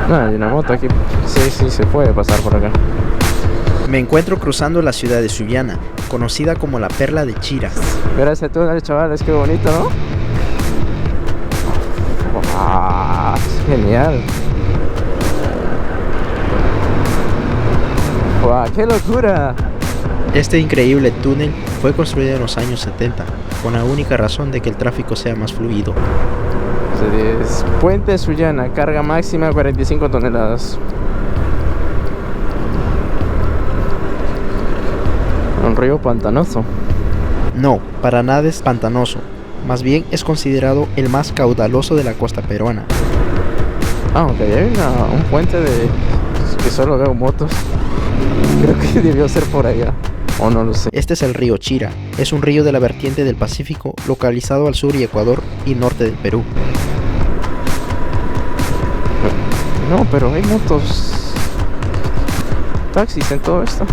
No, hay una moto aquí. Sí, se puede pasar por acá. Me encuentro cruzando la ciudad de Sullana, conocida como la Perla de Chira. Mira ese túnel, chavales, qué bonito, ¿no? ¡Wow! Es genial. ¡Wow! ¡Qué locura! Este increíble túnel fue construido en los años 70, con la única razón de que el tráfico sea más fluido. Es Puente Sullana, carga máxima 45 toneladas. Un río pantanoso. No, para nada es pantanoso. Más bien es considerado el más caudaloso de la costa peruana. Ah, ok, hay un puente de que solo veo motos. Creo que debió ser por allá. O no lo sé. Este es el río Chira. Es un río de la vertiente del Pacífico, localizado al sur y Ecuador y norte del Perú. No, pero hay motos, taxis en todo esto.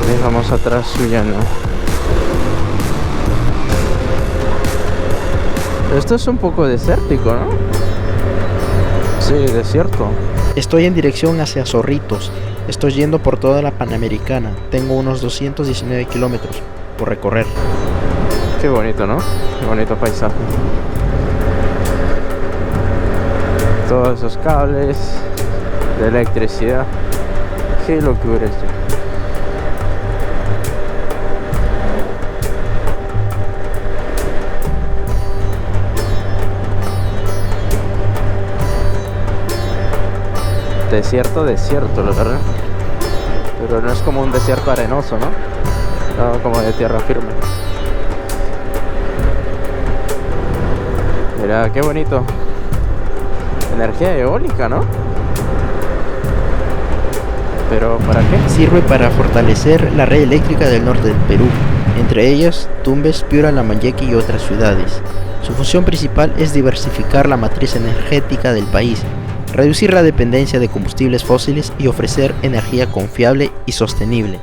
Dejamos atrás Sullana. Esto es un poco desértico, ¿no? Sí, desierto. Estoy en dirección hacia Zorritos. Estoy yendo por toda la Panamericana. Tengo unos 219 kilómetros por recorrer. Qué bonito, ¿no? Qué bonito paisaje. Todos esos cables de electricidad. Qué locura esto. Desierto, la verdad. Pero no es como un desierto arenoso, ¿no? No, como de tierra firme. Mira, qué bonito. Energía eólica, ¿no? ¿Pero para qué? Sirve para fortalecer la red eléctrica del norte del Perú, entre ellas Tumbes, Piura, Lambayeque y otras ciudades. Su función principal es diversificar la matriz energética del país, reducir la dependencia de combustibles fósiles y ofrecer energía confiable y sostenible.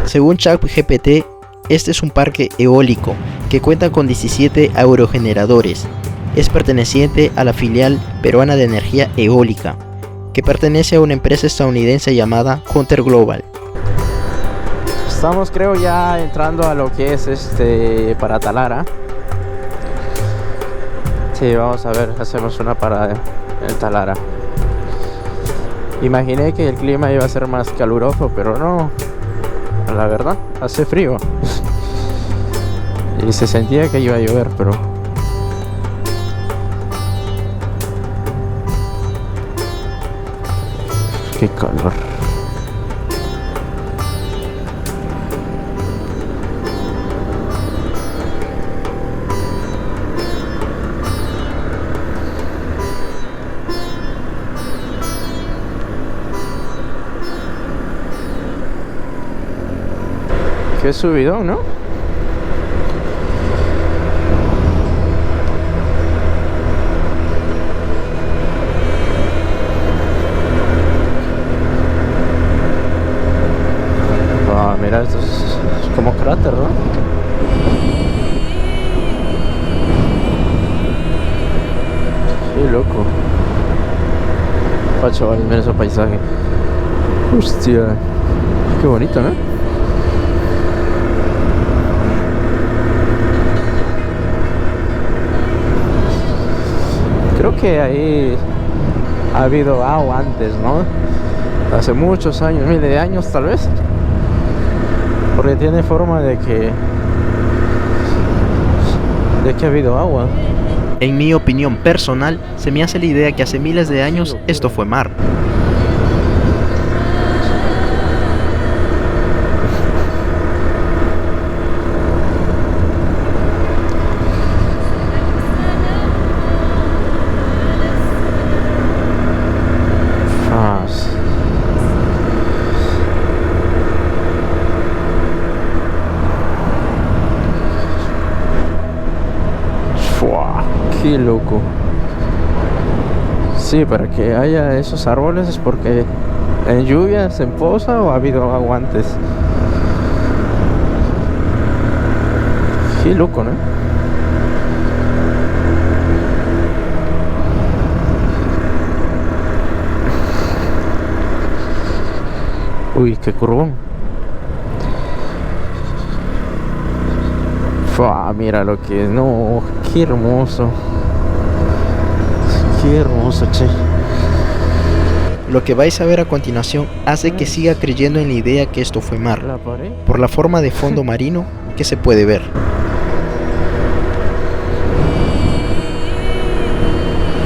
Según ChatGPT, este es un parque eólico que cuenta con 17 aerogeneradores. Es perteneciente a la filial peruana de energía eólica, que pertenece a una empresa estadounidense llamada Hunter Global. Estamos, creo, ya entrando a lo que es para Talara. Sí, vamos a ver, hacemos una parada en Talara. Imaginé que el clima iba a ser más caluroso, pero no. La verdad, hace frío. Y se sentía que iba a llover, pero qué calor. Qué subidón, ¿no? Mira, esto es como cráter, ¿no? Qué loco. Chaval, mira ese paisaje. Hostia, qué bonito, ¿no? Creo que ahí ha habido agua antes, ¿no? Hace muchos años, miles de años tal vez. Porque tiene forma de que ha habido agua. En mi opinión personal, se me hace la idea que hace miles de años esto fue mar. Qué loco. Sí, para que haya esos árboles es porque en lluvias, en poza o ha habido agua antes. Qué loco, ¿no? Uy, qué curvón. Fua, mira lo que es. No, qué hermoso. Qué hermoso, che. Lo que vais a ver a continuación hace que siga creyendo en la idea que esto fue mar, La pared. por la forma de fondo marino que se puede ver.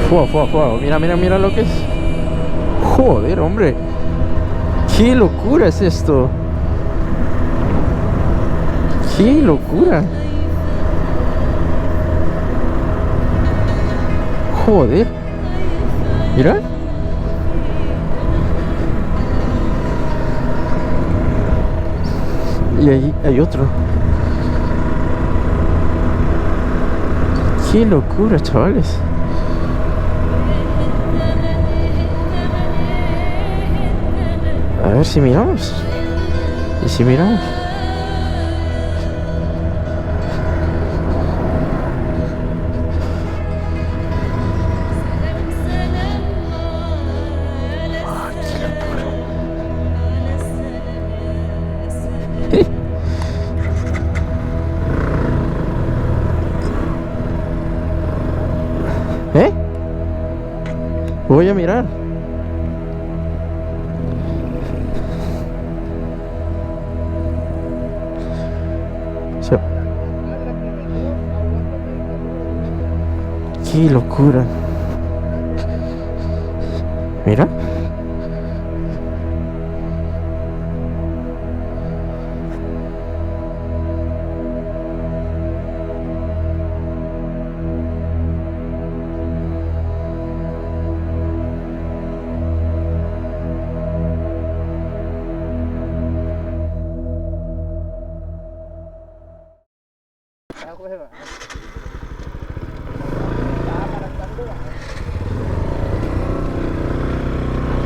Fua, fua, fua. Mira, mira, mira lo que es. Joder, hombre. Qué locura es esto. Qué locura. Joder. Mira. Y ahí hay otro. Qué locura, chavales. A ver si miramos. ¿Y si miramos? ¿Eh? Voy a mirar. Qué locura. Mira.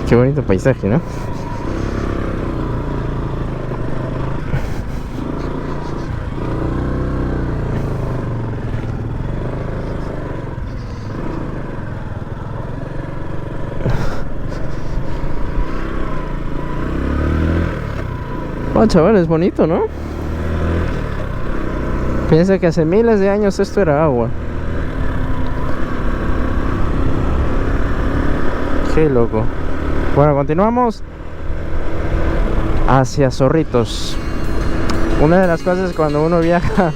Qué bonito paisaje, ¿no? Oh, chaval, es bonito, ¿no? Piensa que hace miles de años esto era agua. Qué loco. Bueno, continuamos hacia Zorritos. Una de las cosas cuando uno viaja,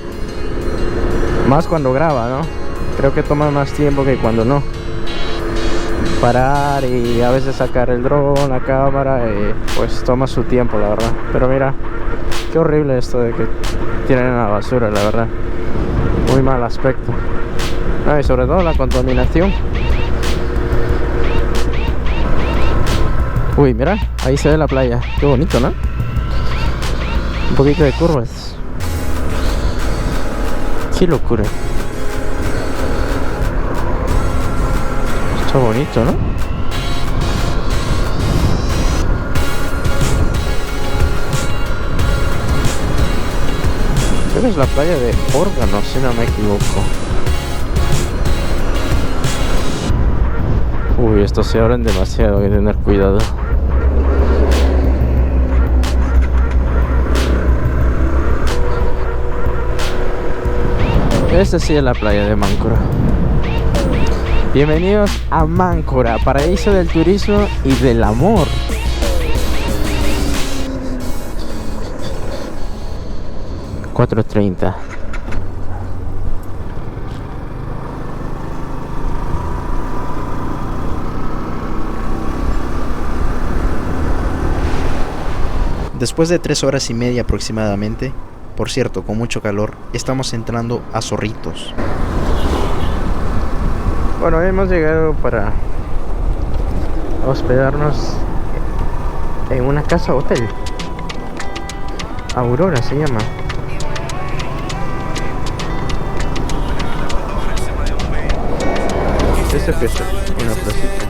más cuando graba, ¿no? Creo que toma más tiempo que cuando no. Parar y a veces sacar el dron, la cámara, y pues toma su tiempo, la verdad. Pero mira, qué horrible esto de que tienen la basura, la verdad. Muy mal aspecto. No, y sobre todo la contaminación. Uy, mira, ahí se ve la playa. Qué bonito, ¿no? Un poquito de curvas. Qué locura. Está bonito, ¿no? Creo que es la playa de Órgano, si no me equivoco. Uy, estos se abren demasiado, hay que tener cuidado. Esta sí es la playa de Máncora. Bienvenidos a Máncora, paraíso del turismo y del amor. $4.30. Después de 3 horas y media aproximadamente, por cierto, con mucho calor, estamos entrando a Zorritos. Bueno, hemos llegado para hospedarnos en una casa hotel. Aurora se llama. ¿Esto qué es? Una placita.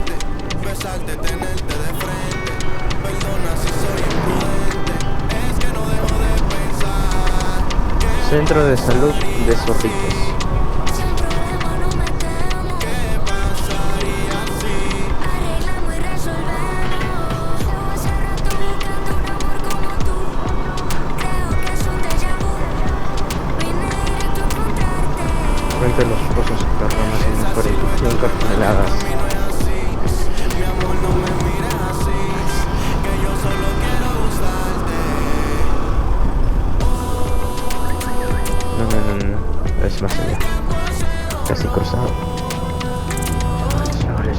Centro de Salud de Zorritos. Frente a los pozos subterráneos en jurisdicción cartoneladas. No, es más allá. Casi cruzado. Señores.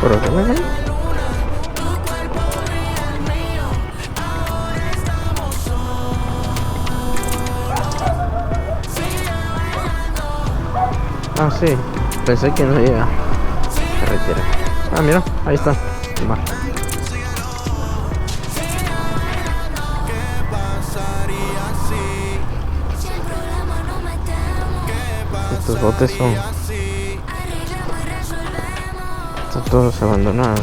¿Por qué me ven? Ah, sí. Pensé que no llega. Carretera. Ah, mira, ahí está el mar. Estos botes están todos abandonados.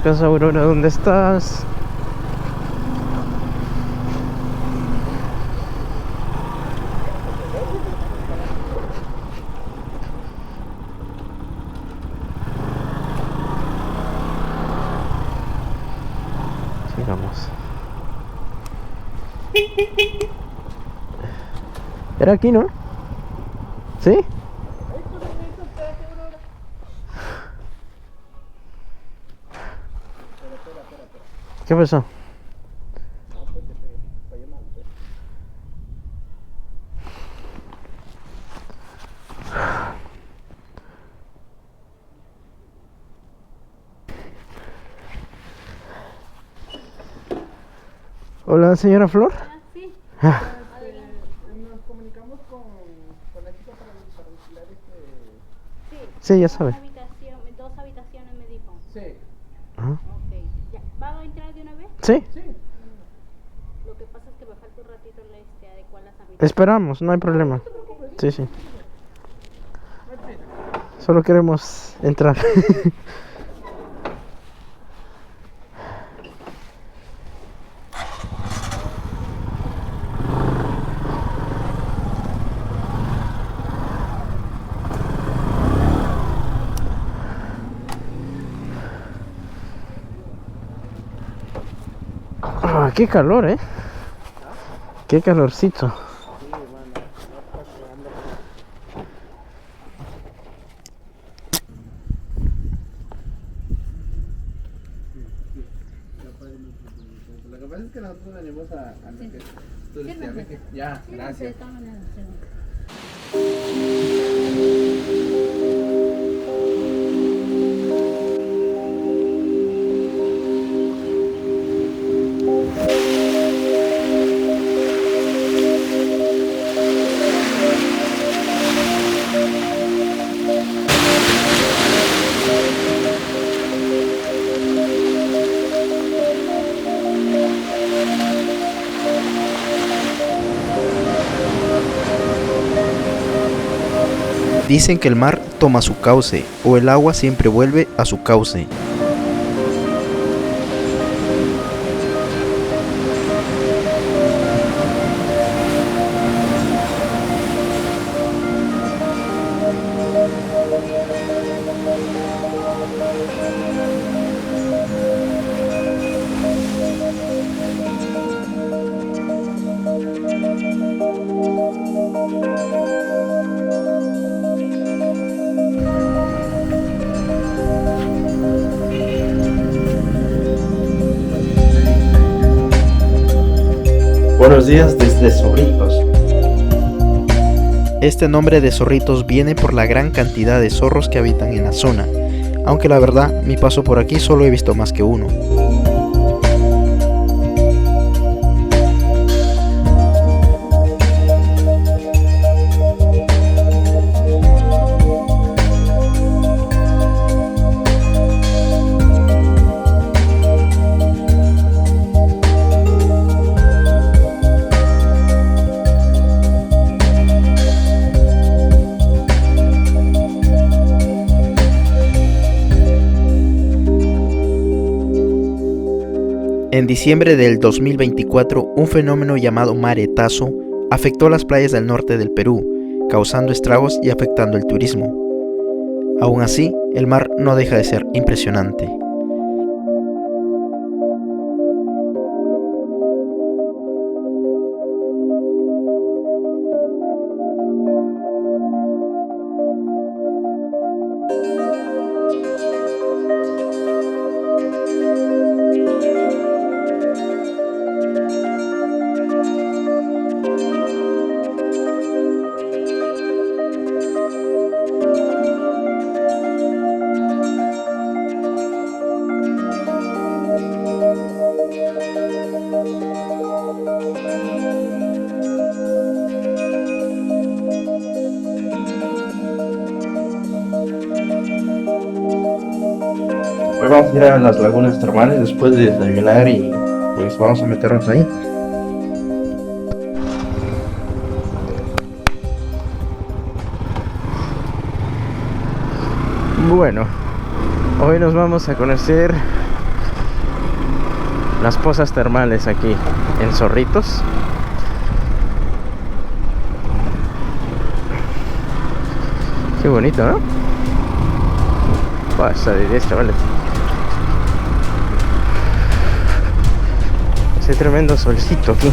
Casa Aurora, ¿dónde estás? Sigamos. Era aquí, ¿no? ¿Sí? ¿Qué pasó? Hola, señora Flor. Sí. Nos comunicamos con la chica para vigilar Sí, ya sabe. Dos habitaciones me dijo. Sí. Ajá. Ok. Ya. ¿Va a entrar de una vez? Sí, Lo que pasa es que me falta un ratito adecuar las habitaciones. esperamos, no hay problema. Sí. Solo queremos entrar. Ah, qué calor, qué calorcito. Lo que pasa es que nosotros venimos a lo que tú ya, gracias. Dicen que el mar toma su cauce, o el agua siempre vuelve a su cauce. Buenos días desde Zorritos. Este nombre de Zorritos viene por la gran cantidad de zorros que habitan en la zona, aunque la verdad, mi paso por aquí solo he visto más que uno. En diciembre del 2024, un fenómeno llamado maretazo afectó las playas del norte del Perú, causando estragos y afectando el turismo. Aún así, el mar no deja de ser impresionante. Hoy vamos a ir a las lagunas termales después de desayunar y pues vamos a meternos ahí. Bueno, hoy nos vamos a conocer las pozas termales aquí en Zorritos. Qué bonito, ¿no? Pasa de esta, vale. Hace tremendo solcito aquí.